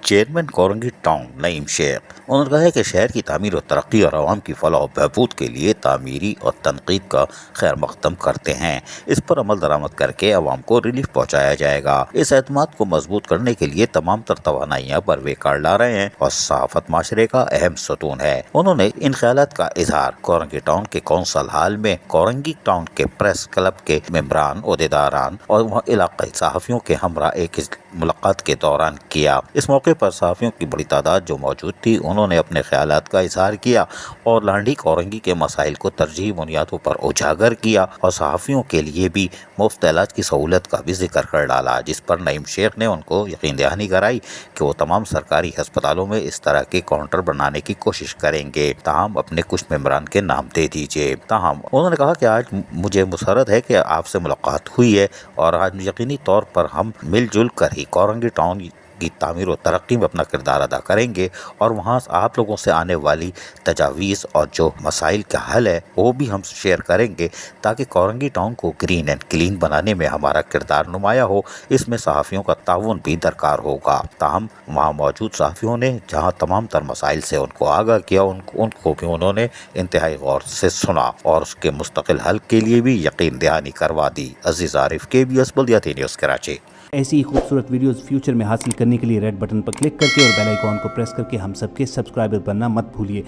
Chairman Korangi town نعیم شیخ، انہوں نے کہا ہے کہ شہر کی تعمیر و ترقی اور عوام کی فلاح و بہبود کے لیے تعمیری اور تنقید کا خیر مقدم کرتے ہیں، اس پر عمل درآمد کر کے عوام کو ریلیف پہنچایا جائے گا۔ اس اعتماد کو مضبوط کرنے کے لیے تمام تر توانائیاں بروے کار لا رہے ہیں اور صحافت معاشرے کا اہم ستون ہے۔ انہوں نے ان خیالات کا اظہار کورنگی ٹاؤن کے کونسل ہال میں کورنگی ٹاؤن کے پریس کلب کے ممبران، عہدیداران اور علاقائی صحافیوں کے ہمراہ ایک ملاقات کے دوران کیا۔ اس موقع پر صحافیوں کی بڑی تعداد جو موجود تھی، انہوں نے اپنے خیالات کا اظہار کیا اور لانڈھی کورنگی کے مسائل کو ترجیحی بنیادوں پر اجاگر کیا اور صحافیوں کے لیے بھی مفت علاج کی سہولت کا بھی ذکر کر ڈالا، جس پر نعیم شیخ نے ان کو یقین دہانی کرائی کہ وہ تمام سرکاری ہسپتالوں میں اس طرح کے کاؤنٹر بنانے کی کوشش کریں گے، تاہم اپنے کچھ ممبران کے نام دے دیجیے۔ تاہم انہوں نے کہا کہ آج مجھے مسرت ہے کہ آپ سے ملاقات ہوئی ہے اور آج یقینی طور پر ہم مل جل کر ہی کورنگی ٹاؤن کی تعمیر و ترقی میں اپنا کردار ادا کریں گے اور وہاں آپ لوگوں سے آنے والی تجاویز اور جو مسائل کا حل ہے وہ بھی ہم شیئر کریں گے تاکہ کورنگی ٹاؤن کو گرین اینڈ کلین بنانے میں ہمارا کردار نمایاں ہو۔ اس میں صحافیوں کا تعاون بھی درکار ہوگا۔ تاہم وہاں موجود صحافیوں نے جہاں تمام تر مسائل سے ان کو آگاہ کیا، ان کو بھی انہوں نے انتہائی غور سے سنا اور اس کے مستقل حل کے لیے بھی یقین دہانی کروا دی۔ عزیز عارف، KBS بلدیاتی نیوز کراچی۔ ایسی ہی خوبصورت ویڈیوز فیوچر میں حاصل کرنے کے لیے ریڈ بٹن پر کلک کر کے اور بیل آئیکن کو پریس کر کے ہم سب کے سبسکرائبر بننا مت بھولیے۔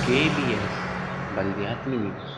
KBS بلدیاتی نیوز۔